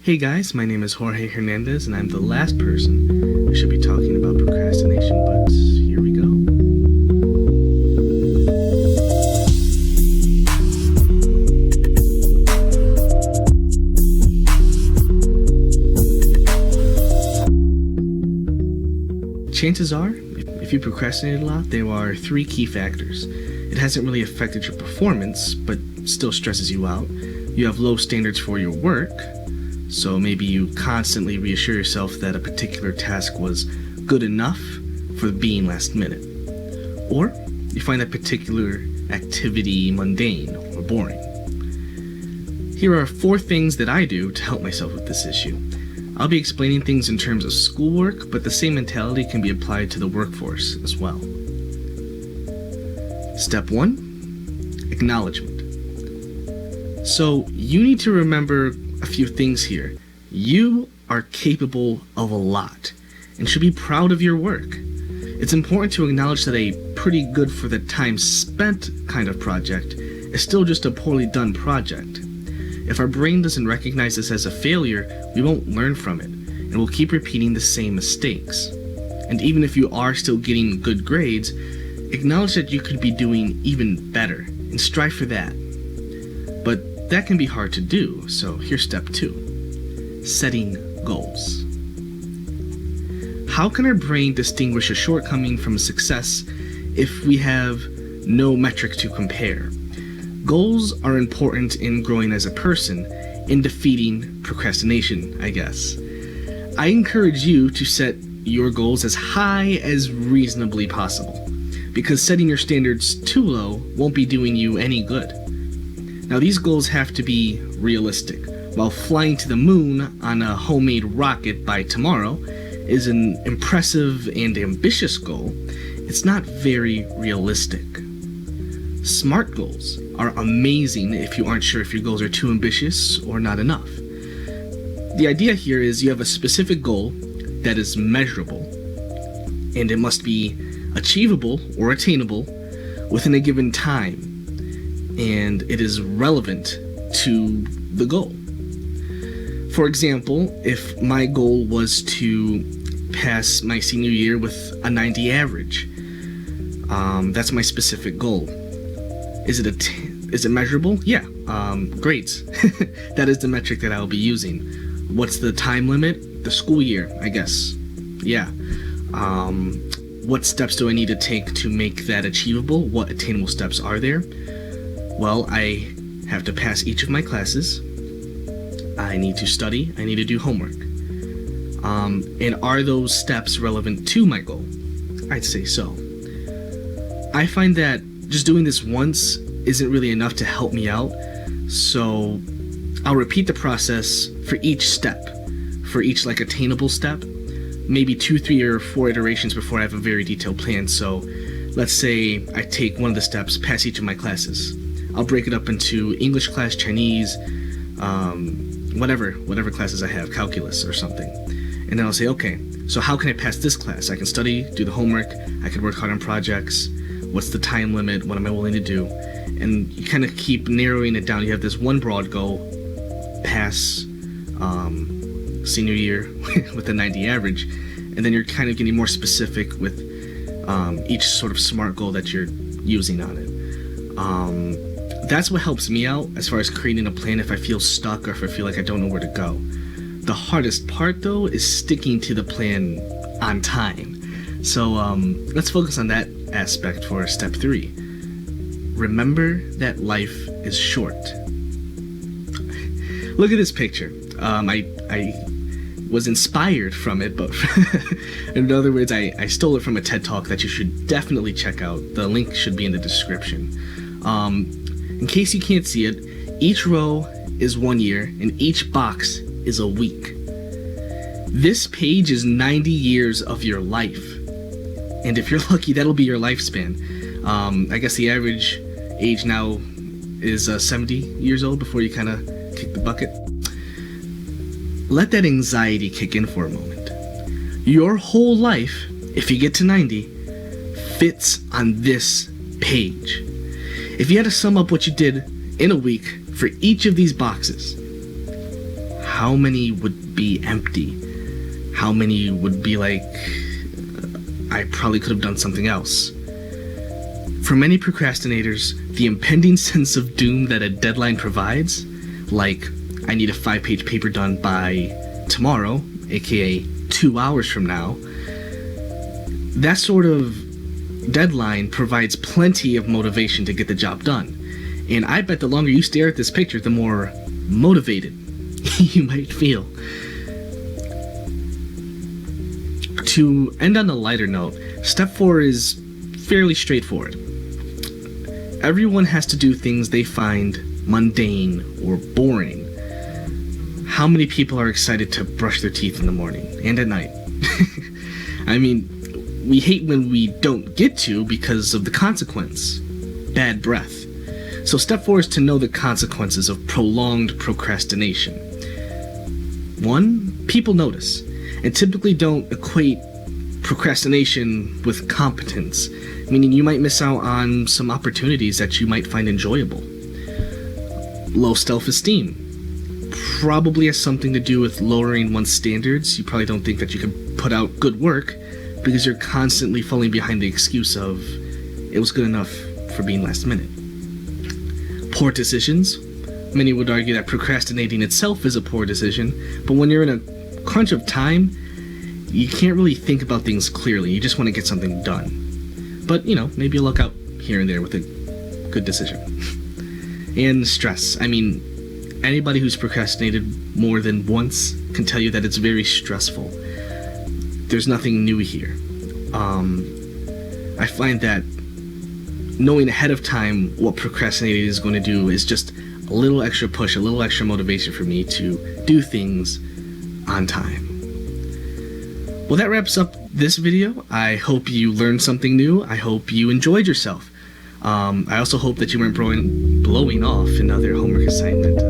Hey guys, my name is Jorge Hernandez, and I'm the last person who should be talking about procrastination, but here we go. Chances are, if you procrastinate a lot, there are three key factors. It hasn't really affected your performance, but still stresses you out. You have low standards for your work, so maybe you constantly reassure yourself that a particular task was good enough for being last minute. Or you find that particular activity mundane or boring. Here are 4 things that I do to help myself with this issue. I'll be explaining things in terms of schoolwork, but the same mentality can be applied to the workforce as well. Step 1, acknowledgement. So you need to remember a few things here. You are capable of a lot and should be proud of your work. It's important to acknowledge that a pretty good for the time spent kind of project is still just a poorly done project. If our brain doesn't recognize this as a failure, we won't learn from it, and we'll keep repeating the same mistakes. And even if you are still getting good grades, acknowledge that you could be doing even better, and strive for that. But that can be hard to do, so here's step 2, setting goals. How can our brain distinguish a shortcoming from a success if we have no metric to compare? Goals are important in growing as a person, in defeating procrastination, I guess. I encourage you to set your goals as high as reasonably possible, because setting your standards too low won't be doing you any good. Now, these goals have to be realistic. While flying to the moon on a homemade rocket by tomorrow is an impressive and ambitious goal, it's not very realistic. SMART goals are amazing if you aren't sure if your goals are too ambitious or not enough. The idea here is you have a specific goal that is measurable, and it must be achievable or attainable within a given time, and it is relevant to the goal. For example, if my goal was to pass my senior year with a 90 average, that's my specific goal. Is it measurable? Yeah, grades. That is the metric that I'll be using. What's the time limit? The school year, I guess. Yeah. What steps do I need to take to make that achievable? What attainable steps are there? Well, I have to pass each of my classes. I need to study. I need to do homework. And are those steps relevant to my goal? I'd say so. I find that just doing this once isn't really enough to help me out, so I'll repeat the process for each step, for each attainable step, maybe 2, 3, or 4 iterations before I have a very detailed plan. So let's say I take one of the steps, pass each of my classes. I'll break it up into English class, Chinese, whatever classes I have, calculus or something. And then I'll say, okay, so how can I pass this class? I can study, do the homework, I can work hard on projects. What's the time limit? What am I willing to do? And you kind of keep narrowing it down. You have this one broad goal, pass senior year with a 90 average, and then you're kind of getting more specific with each sort of SMART goal that you're using on it. That's what helps me out as far as creating a plan if I feel stuck or if I feel like I don't know where to go. The hardest part, though, is sticking to the plan on time. So let's focus on that aspect for step 3. Remember that life is short. Look at this picture. I was inspired from it, but in other words, I stole it from a TED Talk that you should definitely check out. The link should be in the description. In case you can't see it, each row is 1 year and each box is a week. This page is 90 years of your life. And if you're lucky, that'll be your lifespan. I guess the average age now is 70 years old before you kind of kick the bucket. Let that anxiety kick in for a moment. Your whole life, if you get to 90, fits on this page. If you had to sum up what you did in a week for each of these boxes, how many would be empty? How many would be like, I probably could have done something else? For many procrastinators, the impending sense of doom that a deadline provides, like, I need a 5-page paper done by tomorrow, aka 2 hours from now, that sort of deadline provides plenty of motivation to get the job done. And I bet the longer you stare at this picture, the more motivated you might feel. To end on a lighter note, step 4 is fairly straightforward. Everyone has to do things they find mundane or boring. How many people are excited to brush their teeth in the morning and at night? I mean, we hate when we don't get to because of the consequence. Bad breath. So step 4 is to know the consequences of prolonged procrastination. 1, people notice, and typically don't equate procrastination with competence, meaning you might miss out on some opportunities that you might find enjoyable. Low self-esteem probably has something to do with lowering one's standards. You probably don't think that you can put out good work because you're constantly falling behind the excuse of, it was good enough for being last minute. Poor decisions. Many would argue that procrastinating itself is a poor decision, but when you're in a crunch of time, you can't really think about things clearly. You just want to get something done. But, maybe you'll luck out here and there with a good decision. And stress. I mean, anybody who's procrastinated more than once can tell you that it's very stressful. There's nothing new here. I find that knowing ahead of time what procrastinating is going to do is just a little extra push, a little extra motivation for me to do things on time. Well, that wraps up this video. I hope you learned something new. I hope you enjoyed yourself. I also hope that you weren't blowing off another homework assignment.